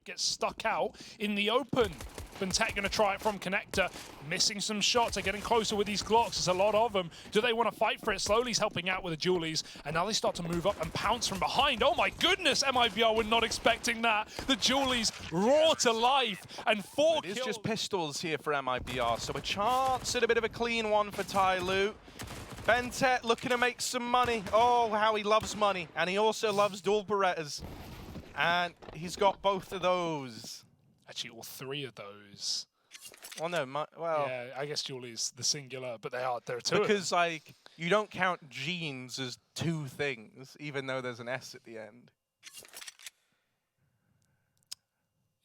gets stuck out in the open. BnTech going to try it from connector, missing some shots. They're getting closer with these Glocks. There's a lot of them. Do they want to fight for it? Slowly's helping out with the Julies, and now they start to move up and pounce from behind. Oh my goodness, MIBR were not expecting that. The Julies raw to life, and 4 kills. It's just pistols here for MIBR, so a chance at a bit of a clean one for TYLOO. BnTech looking to make some money. Oh, how he loves money, and he also loves dual Berettas. And he's got both of those. Actually, all 3 of those. Well, no, well... Yeah, I guess Julie's the singular, but there are 2 because, like, you don't count genes as 2 things, even though there's an S at the end.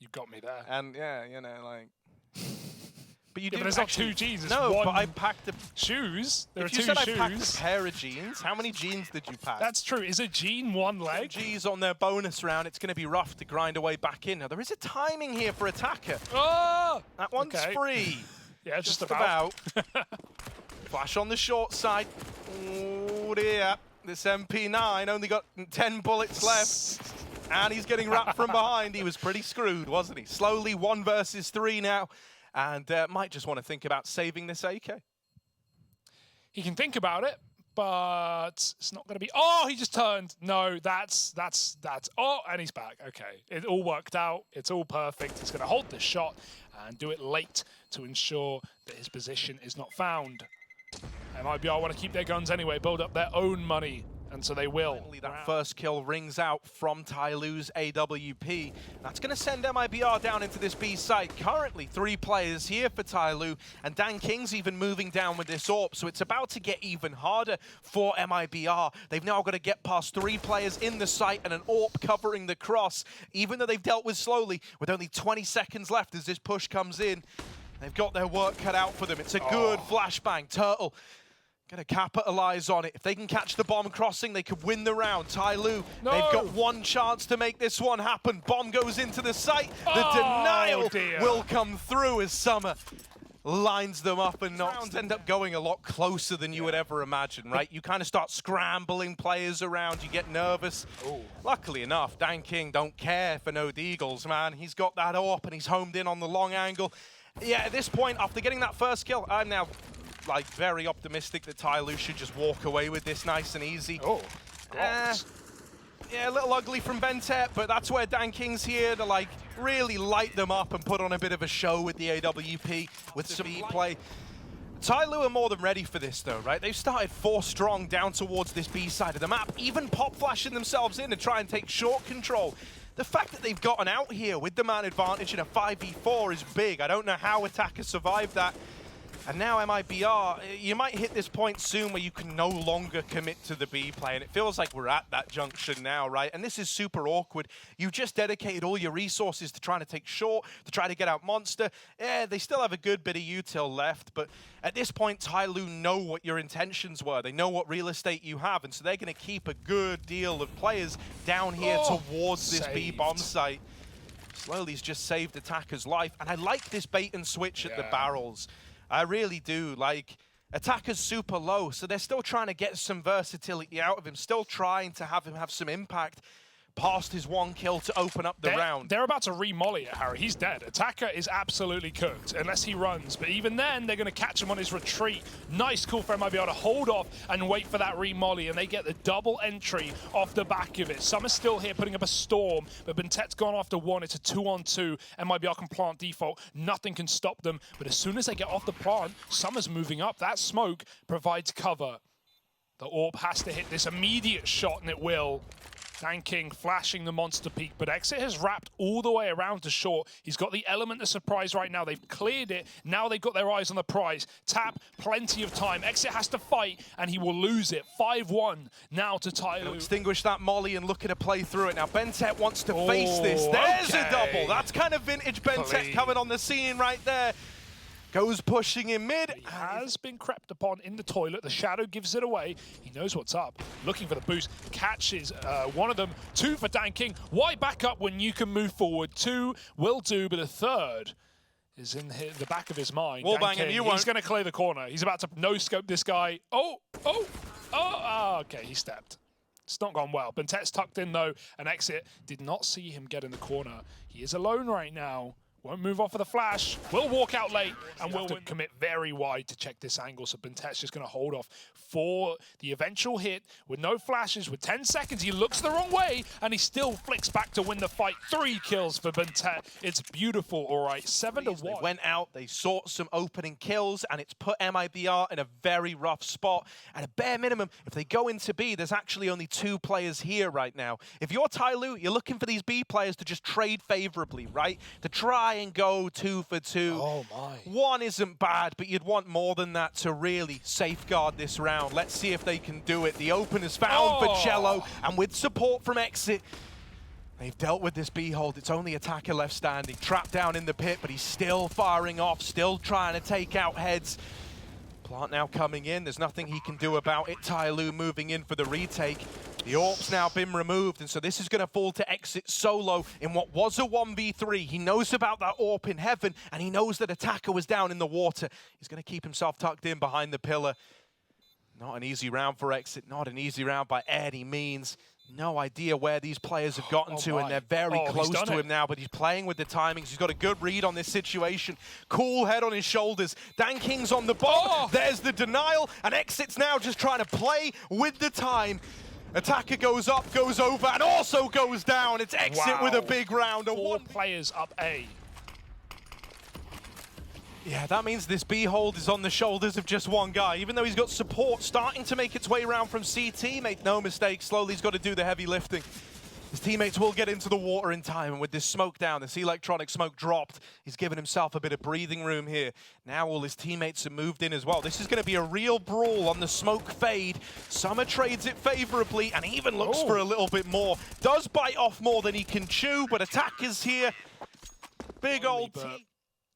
You got me there. And, yeah, you know, like... But you yeah, do but there's actually, not 2 genes, it's no, one. But I packed a... Shoes? There if are 2 you said shoes. I packed a pair of jeans, how many jeans did you pack? That's true. Is a gene 1 leg? G's on their bonus round. It's going to be rough to grind away back in. Now, there is a timing here for attacker. Oh! That one's free. Yeah, just about. Flash on the short side. Oh, dear. This MP9 only got 10 bullets left. And he's getting wrapped from behind. He was pretty screwed, wasn't he? Slowly, 1 versus 3 now. And might just want to think about saving this AK. He can think about it, but it's not going to be... Oh, he just turned. No, that's... Oh, and he's back. Okay. It all worked out. It's all perfect. He's going to hold this shot and do it late to ensure that his position is not found. MIBR want to keep their guns anyway, build up their own money. And so they will. Finally, that first kill rings out from TYLOO's AWP. That's going to send MIBR down into this B site. Currently, 3 players here for TYLOO, and Dan King's even moving down with this AWP, so it's about to get even harder for MIBR. They've now got to get past 3 players in the site and an AWP covering the cross, even though they've dealt with slowly, with only 20 seconds left as this push comes in. They've got their work cut out for them. It's a good flashbang. Turtle gonna capitalize on it. If they can catch the bomb crossing, they could win the round. TYLOO, they've got 1 chance to make this one happen. Bomb goes into the site. The denial will come through as Summer lines them up, and rounds end up going a lot closer than you would ever imagine, right? You kind of start scrambling players around, you get nervous. Luckily enough, Dan King don't care for no deagles, man. He's got that AWP and he's homed in on the long angle. Yeah, at this point, after getting that first kill, I'm now like very optimistic that TYLOO should just walk away with this nice and easy. Yeah, a little ugly from BnTech, but that's where Dan King's here to like really light them up and put on a bit of a show with the AWP, with some play. TYLOO are more than ready for this though, right? They've started 4 strong down towards this B side of the map, even pop flashing themselves in to try and take short control. The fact that they've gotten out here with the man advantage in a 5v4 is big. I don't know how attackers survived that. And now MIBR, you might hit this point soon where you can no longer commit to the B play, and it feels like we're at that junction now, right? And this is super awkward. You just dedicated all your resources to trying to take short, to try to get out Monster. Yeah, they still have a good bit of util left, but at this point, TYLOO know what your intentions were. They know what real estate you have, and so they're going to keep a good deal of players down here towards this B bomb site. Slowly's just saved attacker's life, and I like this bait and switch at the barrels. I really do. Like, attacker's super low, so they're still trying to get some versatility out of him, still trying to have him have some impact past his 1 kill to open up the round. They're about to re-molly it, Harry. He's dead. Attacker is absolutely cooked, unless he runs. But even then, they're going to catch him on his retreat. Nice call for MIBR to hold off and wait for that re-molly, and they get the double entry off the back of it. Summer's still here putting up a storm, but BnTech's gone after 1. It's a 2-on-2. MIBR can plant default. Nothing can stop them. But as soon as they get off the plant, Summer's moving up. That smoke provides cover. The AWP has to hit this immediate shot, and it will. Dan King flashing the monster peak, but Exit has wrapped all the way around to short. He's got the element of surprise right now. They've cleared it. Now they've got their eyes on the prize. Tap, plenty of time. Exit has to fight, and he will lose it. 5-1 now to TYLOO. Extinguish that molly and looking to play through it. Now, BnTech wants to face this. There's a double. That's kind of vintage BnTech coming on the scene right there. Goes pushing in mid. He has been crept upon in the toilet. The shadow gives it away. He knows what's up. Looking for the boost. Catches one of them. 2 for Dan King. Why back up when you can move forward? 2 will do, but a third is in the back of his mind. He's going to clear the corner. He's about to no-scope this guy. Okay, he stepped. It's not gone well. Bentet's tucked in though, and Exit did not see him get in the corner. He is alone right now. Won't move off of the flash. Will walk out late and will commit very wide to check this angle. So Bentet's just going to hold off for the eventual hit with no flashes. With 10 seconds, he looks the wrong way and he still flicks back to win the fight. 3 kills for Bentet. It's beautiful, all right. 7-1. They went out, they sought some opening kills, and it's put MIBR in a very rough spot. At a bare minimum, if they go into B, there's actually only 2 players here right now. If you're TYLOO, you're looking for these B players to just trade favorably, right? To try and go 2 for 2. Oh my. 1 isn't bad, but you'd want more than that to really safeguard this round. Let's see if they can do it. The open is found for Cello, and with support from Exit, they've dealt with this B hold. It's only attacker left standing, trapped down in the pit, but he's still firing off, still trying to take out heads. Plant now coming in. There's nothing he can do about it. TYLOO moving in for the retake. The AWP's now been removed, and so this is going to fall to Exit solo in what was a 1v3. He knows about that AWP in heaven, and he knows that attacker was down in the water. He's going to keep himself tucked in behind the pillar. Not an easy round for Exit. Not an easy round by any means. No idea where these players have gotten to, and they're very close to him now, but he's playing with the timings. He's got a good read on this situation. Cool head on his shoulders. Dan King's on the ball. There's the denial, and Exit's now just trying to play with the time. Attacker goes up, goes over, and also goes down. It's Exit with a big round. 4 players up A. Yeah, that means this B hold is on the shoulders of just one guy. Even though he's got support starting to make its way around from CT, make no mistake, slowly he's got to do the heavy lifting. His teammates will get into the water in time, and with this smoke down, this electronic smoke dropped, he's given himself a bit of breathing room here. Now all his teammates have moved in as well. This is going to be a real brawl on the smoke fade. Summer trades it favorably and even looks for a little bit more. Does bite off more than he can chew, but attackers here. Big old team.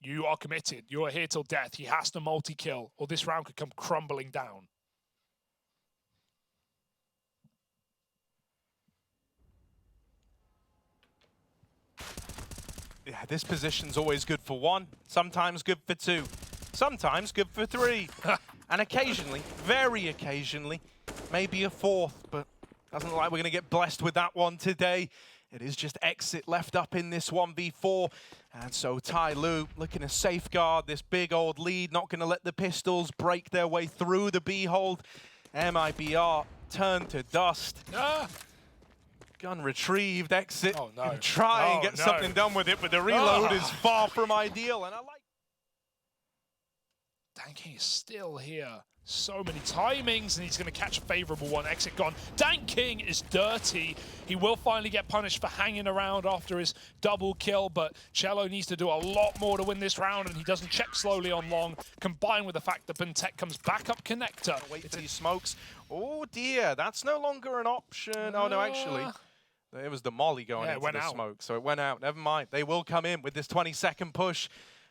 You are committed. You are here till death. He has to multi-kill, or this round could come crumbling down. Yeah, this position's always good for 1, sometimes good for 2, sometimes good for 3, and occasionally, very occasionally, maybe a 4th, but doesn't look like we're going to get blessed with that one today. It is just Exit left up in this 1v4, and so TYLOO looking to safeguard this big old lead, not going to let the pistols break their way through the B hold. MIBR turned to dust. Gun retrieved, Exit, and try and get something done with it, but the reload is far from ideal, and I like... Dan King is still here. So many timings, and he's going to catch a favorable one. Exit gone. Dan King is dirty. He will finally get punished for hanging around after his double kill, but Cello needs to do a lot more to win this round, and he doesn't check slowly on long, combined with the fact that Bentet comes back up connector. Wait for these smokes. Oh dear, that's no longer an option. Oh no, actually. It was the molly going into the smoke, so it went out. Never mind. They will come in with this 20-second push.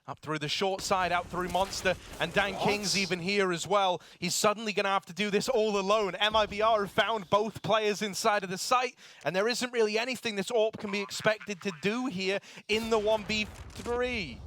Up through the short side, out through Monster, and Dan King's even here as well. He's suddenly going to have to do this all alone. MIBR have found both players inside of the site, and there isn't really anything this AWP can be expected to do here in the 1v3.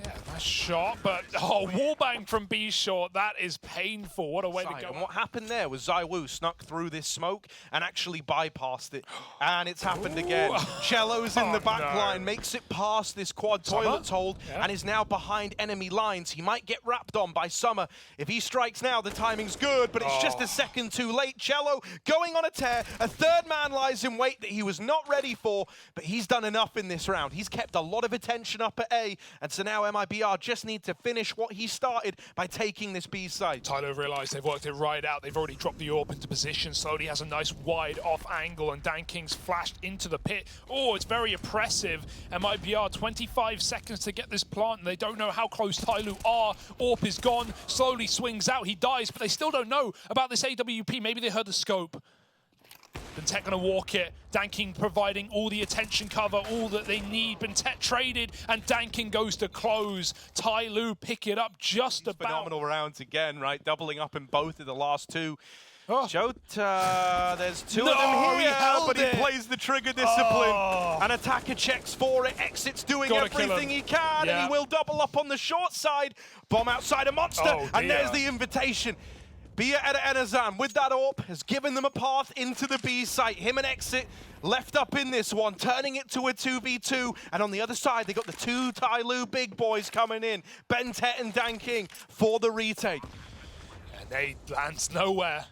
Yeah, nice shot, but wallbang from B short. That is painful. What a way to go. And what happened there was Zywoo snuck through this smoke and actually bypassed it. And it's happened again. Cello's in the back line, makes it past this quad toilets hold, and is now behind enemy lines. He might get wrapped on by Summer. If he strikes now, the timing's good, but it's just a second too late. Cello going on a tear. A third man lies in wait that he was not ready for, but he's done enough in this round. He's kept a lot of attention up at A, and so now MIBR just need to finish what he started by taking this B side. TYLOO realised they've worked it right out. They've already dropped the AWP into position. Slowly has a nice wide off angle, and Dan King's flashed into the pit. Oh, it's very oppressive. MIBR 25 seconds to get this plant, and they don't know how close TYLOO are. AWP is gone, slowly swings out. He dies, but they still don't know about this AWP. Maybe they heard the scope. Bentet gonna walk it. Dan King providing all the attention cover, all that they need. Bentet traded, and Dan King goes to close. TYLOO pick it up just about. Phenomenal rounds again, right? Doubling up in both of the last 2. Jota, there's 2 of them here, but he plays the trigger discipline. An attacker checks for it. Exit's doing everything he can, and he will double up on the short side. Bomb outside a Monster, and there's the invitation. Enazan with that AWP has given them a path into the B site. Him and Exit left up in this one, turning it to a 2v2. And on the other side, they got the two TYLOO big boys coming in, bentet and DanKing for the retake. And they lands nowhere.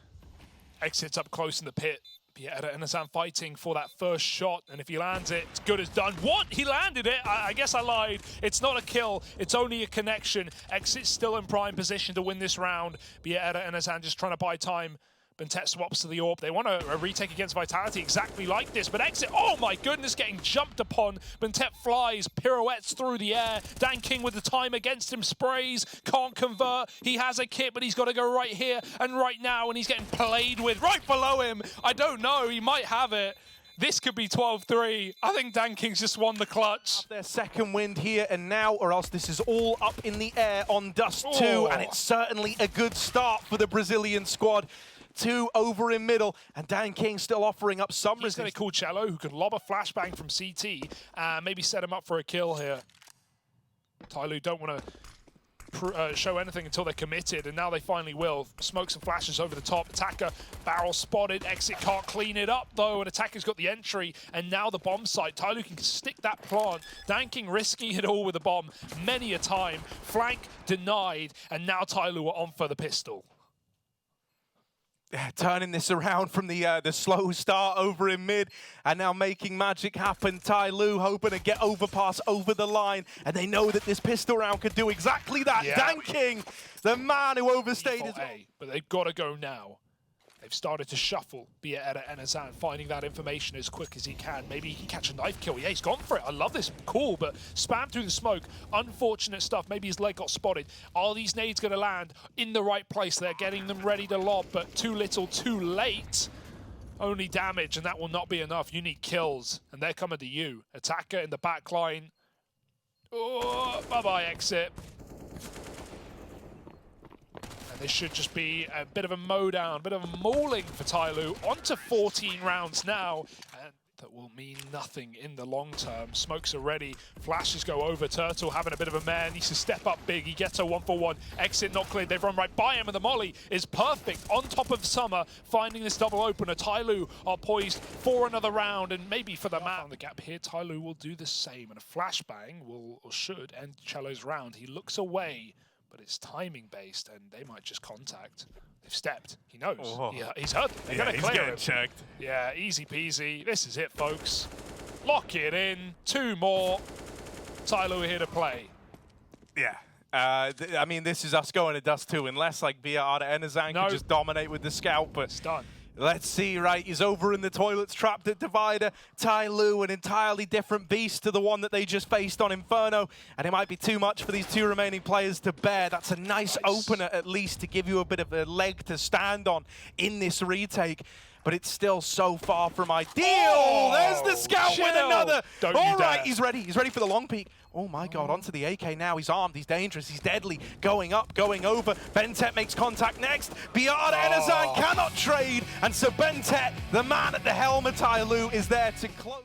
Exit's up close in the pit. Enazan fighting for that first shot, and if he lands it, it's good as done. What? He landed it? I guess I lied. It's not a kill, it's only a connection. Exit's still in prime position to win this round. Enazan just trying to buy time. bentet swaps to the AWP. They want a retake against Vitality exactly like this, but Exit, oh my goodness, getting jumped upon. bentet flies, pirouettes through the air. DanKing with the time against him, sprays, can't convert. He has a kit, but he's got to go right here and right now, and he's getting played with right below him. I don't know, he might have it. This could be 12-3. I think DanKing's just won the clutch. Their second wind here and now, or else this is all up in the air on Dust 2, and it's certainly a good start for the Brazilian squad. 2 over in middle, and DanKing still offering up some resistance. He's going to call TYLOO, who can lob a flashbang from CT, and maybe set him up for a kill here. TYLOO don't want to show anything until they're committed, and now they finally will. Smoke some flashes over the top. Attacker barrel spotted. Exit can't clean it up though, and Attacker's got the entry, and now the bomb site. TYLOO can stick that plant. DanKing risking it all with the bomb many a time. Flank denied, and now TYLOO are on for the pistol. Turning this around from the slow start over in mid, and now making magic happen. TYLOO hoping to get overpass over the line, and they know that this pistol round could do exactly that. Yeah. DanKing, the man who overstayed his... But they've got to go now. They've started to shuffle Enazan, finding that information as quick as he can. Maybe he can catch a knife kill. Yeah, he's gone for it. I love this. Cool, but spam through the smoke. Unfortunate stuff. Maybe his leg got spotted. Are these nades going to land in the right place? They're getting them ready to lob, but too little, too late. Only damage, and that will not be enough. You need kills, and they're coming to you. Attacker in the back line. Oh, bye-bye, Exit. This should just be a bit of a mow down, a bit of a mauling for TYLOO. On to 14 rounds now, and that will mean nothing in the long term. Smokes are ready, flashes go over. Turtle having a bit of a mare, needs to step up big. He gets a 1-for-1. Exit not cleared, they've run right by him, and the molly is perfect. On top of Summer, finding this double opener. TYLOO are poised for another round, and maybe for the man on the gap here, TYLOO will do the same, and a flashbang will, or should, end TYLOO's round. He looks away, but it's timing based, and they might just contact. They've stepped. He knows. Oh. He's hurt. They're going to clear him. Checked. Yeah, easy peasy. This is it, folks. Lock it in. 2 more. TYLOO here to play. Yeah. I mean, this is us going to Dust 2, unless like Enazan can just dominate with the scout, but it's done. Let's see, right? He's over in the toilets, trapped at Divider. TYLOO, an entirely different beast to the one that they just faced on Inferno, and it might be too much for these 2 remaining players to bear. That's a nice opener, at least, to give you a bit of a leg to stand on in this retake. But it's still so far from ideal. Oh, there's the scout with another. All right, he's ready. He's ready for the long peek. Oh my God, onto the AK now. He's armed, he's dangerous, he's deadly. Going up, going over. bentet makes contact next. Enazan cannot trade. And so bentet, the man at the helm of TYLOO, is there to close.